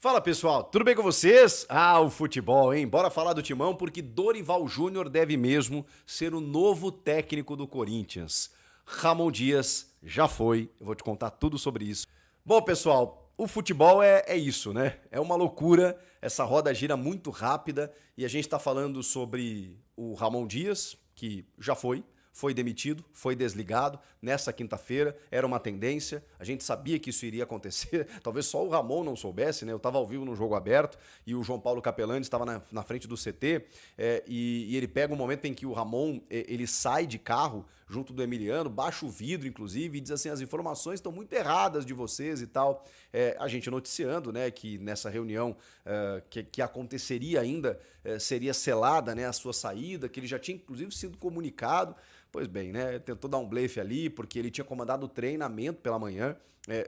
Fala pessoal, tudo bem com vocês? Ah, o futebol, hein? Bora falar do Timão porque Dorival Júnior deve mesmo ser o novo técnico do Corinthians. Ramon Dias já foi, eu vou te contar tudo sobre isso. Bom pessoal, o futebol é isso, né? É uma loucura, essa roda gira muito rápida e a gente tá falando sobre o Ramon Dias, que já foi demitido, foi desligado nessa quinta-feira, era uma tendência, a gente sabia que isso iria acontecer, talvez só o Ramon não soubesse, né? Eu estava ao vivo no jogo aberto e o João Paulo Capelani estava na frente do CT e ele pega um momento em que o Ramon ele sai de carro junto do Emiliano, baixa o vidro inclusive e diz assim, as informações estão muito erradas de vocês e tal. A gente noticiando, né, que nessa reunião que aconteceria ainda seria selada, né, a sua saída, que ele já tinha inclusive sido comunicado. Pois bem, né? Tentou dar um blefe ali, porque ele tinha comandado o treinamento pela manhã,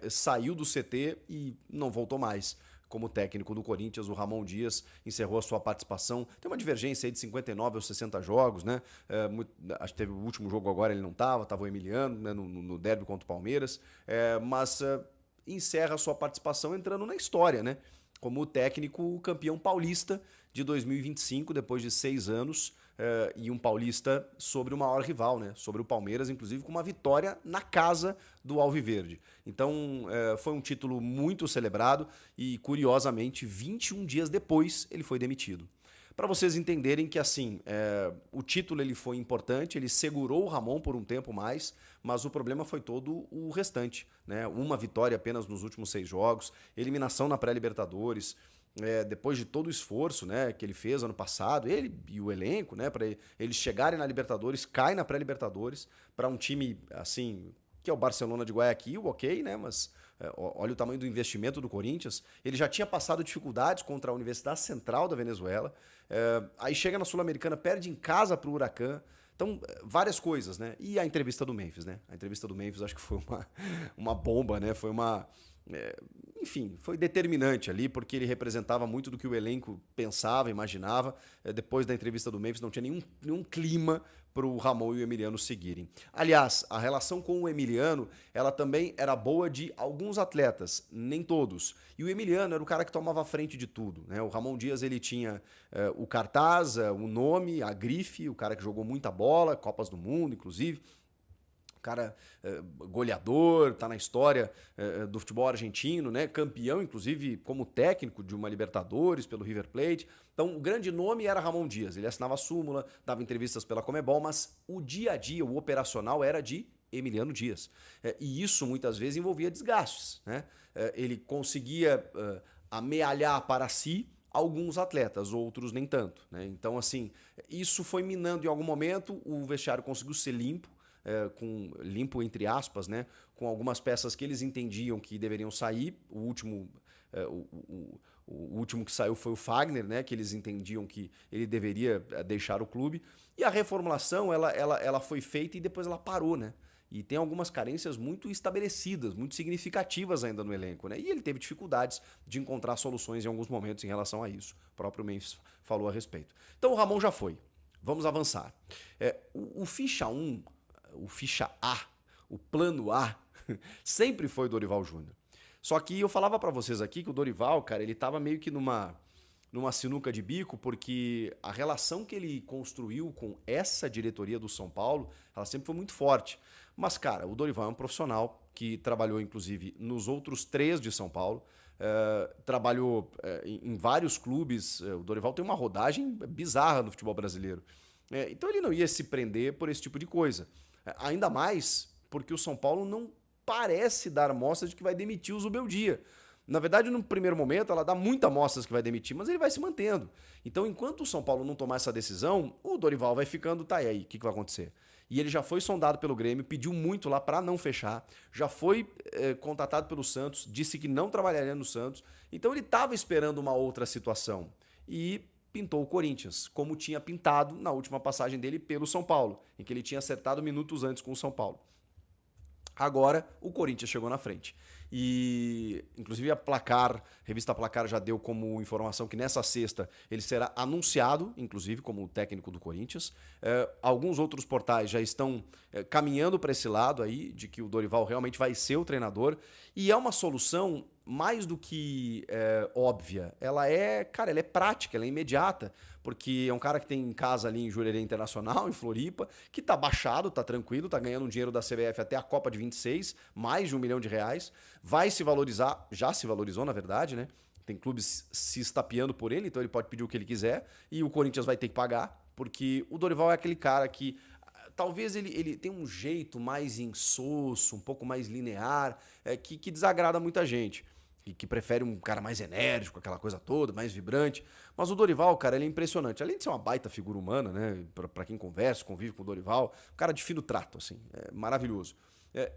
saiu do CT e não voltou mais. Como técnico do Corinthians, o Ramon Dias encerrou a sua participação. Tem uma divergência aí de 59 ou 60 jogos, né? Acho que teve o último jogo agora, ele não estava o Emiliano, né, no derby contra o Palmeiras. Mas encerra a sua participação entrando na história, né? Como técnico campeão paulista de 2025, depois de 6 anos, e um paulista sobre o maior rival, né? Sobre o Palmeiras, inclusive com uma vitória na casa do Alviverde. Então foi um título muito celebrado e, curiosamente, 21 dias depois ele foi demitido. Para vocês entenderem que assim, o título ele foi importante, ele segurou o Ramon por um tempo mais, mas o problema foi todo o restante, né? Uma vitória apenas nos últimos 6 jogos, eliminação na pré-Libertadores, depois de todo o esforço, né, que ele fez ano passado, ele e o elenco, né, para eles chegarem na Libertadores, cai na pré-Libertadores para um time assim que é o Barcelona de Guayaquil, ok, né, mas olha o tamanho do investimento do Corinthians. Ele já tinha passado dificuldades contra a Universidade Central da Venezuela, aí chega na Sul-Americana, perde em casa para o Huracan. Então, várias coisas, né? E a entrevista do Memphis, né? A entrevista do Memphis acho que foi uma bomba, né? Foi uma... enfim, foi determinante ali, porque ele representava muito do que o elenco pensava, imaginava. Depois da entrevista do Memphis não tinha nenhum clima para o Ramon e o Emiliano seguirem. Aliás, a relação com o Emiliano, ela também era boa de alguns atletas, nem todos. E o Emiliano era o cara que tomava a frente de tudo, né? O Ramon Dias, ele tinha o cartaz, o nome, a grife, o cara que jogou muita bola, Copas do Mundo, inclusive. Cara goleador, tá na história do futebol argentino, né? Campeão, inclusive, como técnico de uma Libertadores pelo River Plate. Então, o grande nome era Ramon Dias. Ele assinava a súmula, dava entrevistas pela Comebol, mas o dia a dia, o operacional era de Emiliano Dias. E isso, muitas vezes, envolvia desgastes, né? Ele conseguia amealhar para si alguns atletas, outros nem tanto, né? Então, assim, isso foi minando em algum momento, o vestiário conseguiu ser limpo, limpo entre aspas, né, com algumas peças que eles entendiam que deveriam sair. O último que saiu foi o Fagner, né, que eles entendiam que ele deveria deixar o clube. E a reformulação ela foi feita e depois ela parou, né? E tem algumas carências muito estabelecidas, muito significativas ainda no elenco, né? E ele teve dificuldades de encontrar soluções em alguns momentos em relação a isso. O próprio Memphis falou a respeito. Então o Ramon já foi. Vamos avançar. O ficha 1, o ficha A, o plano A, sempre foi o Dorival Júnior. Só que eu falava para vocês aqui que o Dorival, cara, ele tava meio que numa sinuca de bico, porque a relação que ele construiu com essa diretoria do São Paulo, ela sempre foi muito forte. Mas, cara, o Dorival é um profissional que trabalhou, inclusive, nos outros 3 de São Paulo, trabalhou em vários clubes. O Dorival tem uma rodagem bizarra no futebol brasileiro. Então ele não ia se prender por esse tipo de coisa. Ainda mais porque o São Paulo não parece dar mostras de que vai demitir o Zubeldia. Na verdade, no primeiro momento, ela dá muita mostras que vai demitir, mas ele vai se mantendo. Então, enquanto o São Paulo não tomar essa decisão, o Dorival vai ficando, tá, e aí, o que vai acontecer? E ele já foi sondado pelo Grêmio, pediu muito lá para não fechar, já foi contatado pelo Santos, disse que não trabalharia no Santos, então ele estava esperando uma outra situação. E pintou o Corinthians, como tinha pintado na última passagem dele pelo São Paulo, em que ele tinha acertado minutos antes com o São Paulo. Agora, o Corinthians chegou na frente. E, inclusive, a revista Placar já deu como informação que nessa sexta ele será anunciado, inclusive, como técnico do Corinthians. Alguns outros portais já estão caminhando para esse lado aí, de que o Dorival realmente vai ser o treinador. E é uma solução mais do que óbvia. Ela é prática, ela é imediata, porque é um cara que tem em casa ali em Jurerê Internacional, em Floripa, que tá baixado, tá tranquilo, tá ganhando um dinheiro da CBF até a Copa de 26, mais de R$ 1 milhão, vai se valorizar, já se valorizou na verdade, né? Tem clubes se estapeando por ele, então ele pode pedir o que ele quiser e o Corinthians vai ter que pagar, porque o Dorival é aquele cara que talvez ele tenha um jeito mais insosso, um pouco mais linear, que desagrada muita gente. E que prefere um cara mais enérgico, aquela coisa toda, mais vibrante. Mas o Dorival, cara, ele é impressionante. Além de ser uma baita figura humana, né? Pra quem conversa, convive com o Dorival, um cara de fino trato, assim, maravilhoso.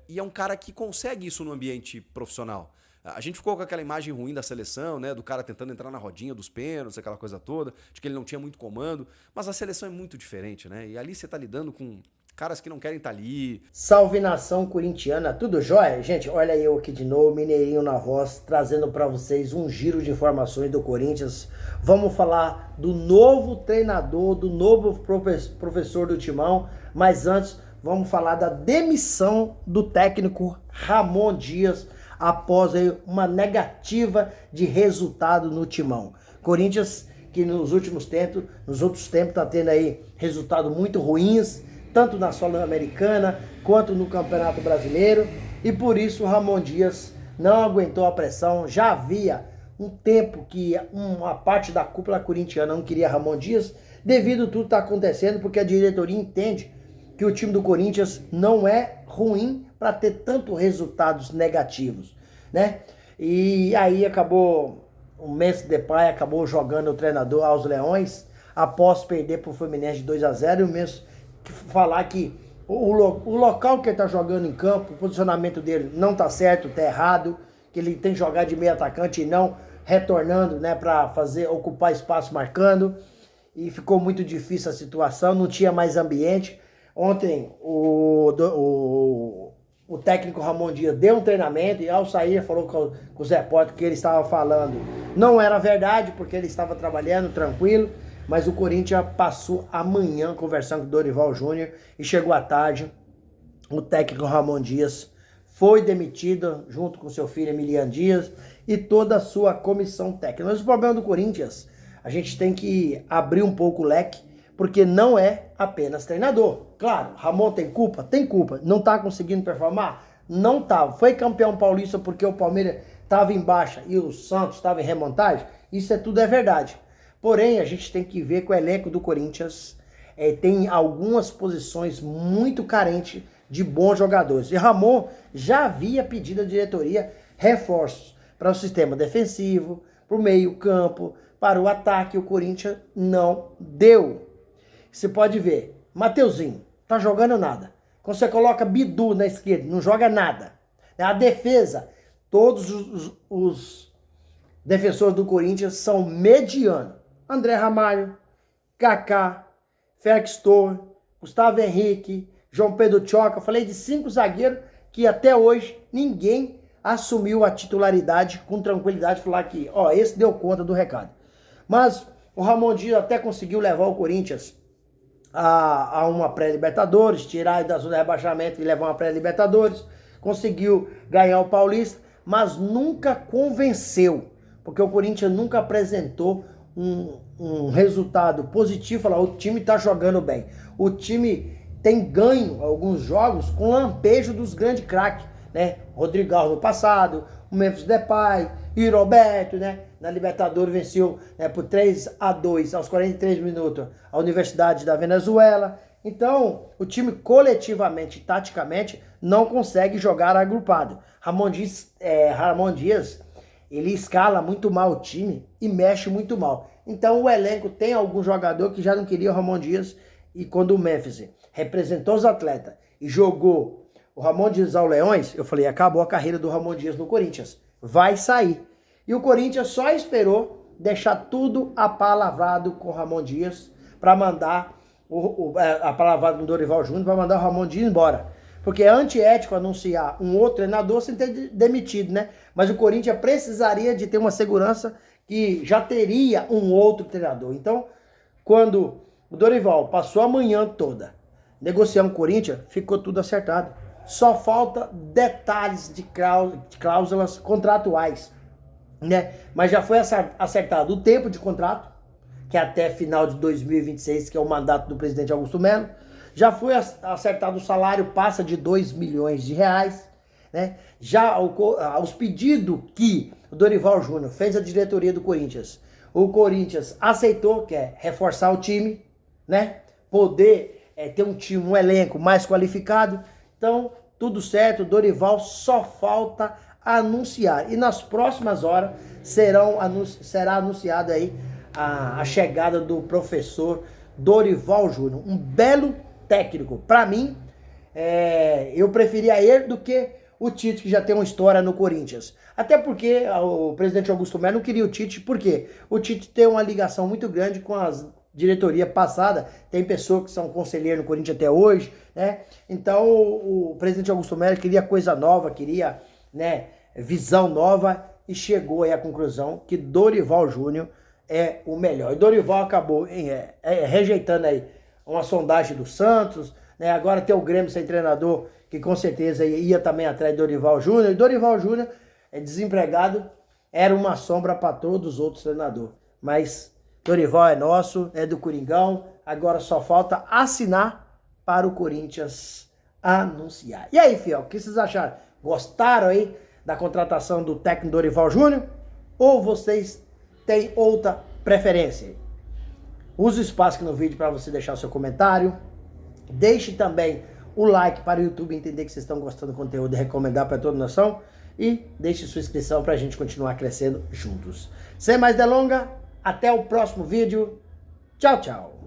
E é um cara que consegue isso no ambiente profissional. A gente ficou com aquela imagem ruim da seleção, né? Do cara tentando entrar na rodinha dos pênaltis, aquela coisa toda, de que ele não tinha muito comando. Mas a seleção é muito diferente, né? E ali você tá lidando com caras que não querem estar ali. Salve nação corintiana, tudo jóia? Gente, olha eu aqui de novo, Mineirinho na voz, trazendo para vocês um giro de informações do Corinthians. Vamos falar do novo treinador, do novo professor do Timão, mas antes vamos falar da demissão do técnico Ramon Dias após aí uma negativa de resultado no Timão. Corinthians que nos outros tempos está tendo aí resultados muito ruins, tanto na Sul-Americana quanto no Campeonato Brasileiro, e por isso o Ramon Dias não aguentou a pressão. Já havia um tempo que uma parte da cúpula corintiana não queria Ramon Dias, devido a tudo que está acontecendo, porque a diretoria entende que o time do Corinthians não é ruim para ter tantos resultados negativos, né? E aí acabou, o Memphis Depay acabou jogando o treinador aos leões, após perder para o Fluminense de 2-0, e o Memphis falar que o local que ele está jogando em campo, o posicionamento dele não está certo, está errado, que ele tem que jogar de meio atacante e não retornando, né, para ocupar espaço marcando, e ficou muito difícil a situação, não tinha mais ambiente. Ontem o técnico Ramon Dias deu um treinamento e ao sair falou com os repórteres que ele estava falando não era verdade, porque ele estava trabalhando tranquilo. Mas o Corinthians passou a manhã conversando com o Dorival Júnior e chegou à tarde. O técnico Ramon Dias foi demitido junto com seu filho Emiliano Dias e toda a sua comissão técnica. Mas o problema do Corinthians, a gente tem que abrir um pouco o leque, porque não é apenas treinador. Claro, Ramon tem culpa? Tem culpa. Não está conseguindo performar? Não estava. Foi campeão paulista porque o Palmeiras estava em baixa e o Santos estava em remontagem? Isso tudo é verdade. Porém, a gente tem que ver que o elenco do Corinthians tem algumas posições muito carentes de bons jogadores. E Ramon já havia pedido à diretoria reforços para o sistema defensivo, para o meio campo, para o ataque. O Corinthians não deu. Você pode ver, Mateuzinho, tá jogando nada. Quando você coloca Bidu na esquerda, não joga nada. A defesa, todos os defensores do Corinthians são medianos. André Ramalho, Kaká, Félix Torres, Gustavo Henrique, João Pedro Choca. Eu falei de 5 zagueiros que até hoje ninguém assumiu a titularidade com tranquilidade. Falar que, esse deu conta do recado. Mas o Ramon Dias até conseguiu levar o Corinthians a uma pré-libertadores, tirar da zona de rebaixamento e levar uma pré-libertadores. Conseguiu ganhar o Paulista, mas nunca convenceu, porque o Corinthians nunca apresentou um resultado positivo. Falar, o time tá jogando bem. O time tem ganho alguns jogos com lampejo dos grandes craques, né? Rodrigo no passado, o Memphis Depay, e Roberto, né? Na Libertadores venceu por 3-2 aos 43 minutos a Universidade da Venezuela. Então, o time coletivamente, taticamente, não consegue jogar agrupado. Ramon Dias ele escala muito mal o time e mexe muito mal. Então o elenco tem algum jogador que já não queria o Ramon Dias, e quando o Memphis representou os atletas e jogou o Ramon Dias ao Leões, eu falei, acabou a carreira do Ramon Dias no Corinthians. Vai sair. E o Corinthians só esperou deixar tudo apalavrado com o Ramon Dias para mandar apalavrado com o Dorival Júnior, para mandar o Ramon Dias embora. Porque é antiético anunciar um outro treinador sem ter demitido, né? Mas o Corinthians precisaria de ter uma segurança que já teria um outro treinador. Então, quando o Dorival passou a manhã toda negociando com o Corinthians, ficou tudo acertado. Só falta detalhes de cláusulas contratuais. né? Mas já foi acertado o tempo de contrato, que é até final de 2026, que é o mandato do presidente Augusto Melo. Já foi acertado o salário, passa de 2 milhões de reais, né? Já os pedidos que o Dorival Júnior fez à diretoria do Corinthians, o Corinthians aceitou, que é reforçar o time, né? Poder ter um time, um elenco mais qualificado. Então, tudo certo, o Dorival só falta anunciar. E nas próximas horas será anunciada aí a chegada do professor Dorival Júnior. Um belo técnico. Para mim, eu preferia ele do que o Tite, que já tem uma história no Corinthians. Até porque o presidente Augusto Melo não queria o Tite, porque o Tite tem uma ligação muito grande com as diretoria passada, tem pessoas que são conselheiros no Corinthians até hoje, né? Então o presidente Augusto Melo queria coisa nova, queria, né, visão nova, e chegou aí à conclusão que Dorival Júnior é o melhor. E Dorival acabou rejeitando aí uma sondagem do Santos, né? Agora tem o Grêmio sem treinador, que com certeza ia também atrás de Dorival Júnior. E Dorival Júnior desempregado, era uma sombra para todos os outros treinadores. Mas Dorival é nosso, é do Coringão, agora só falta assinar para o Corinthians anunciar. E aí, fiel, o que vocês acharam? Gostaram aí da contratação do técnico Dorival Júnior? Ou vocês têm outra preferência? Use o espaço aqui no vídeo para você deixar o seu comentário. Deixe também o like para o YouTube entender que vocês estão gostando do conteúdo e recomendar para toda a nação. E deixe sua inscrição para a gente continuar crescendo juntos. Sem mais delongas, até o próximo vídeo. Tchau, tchau.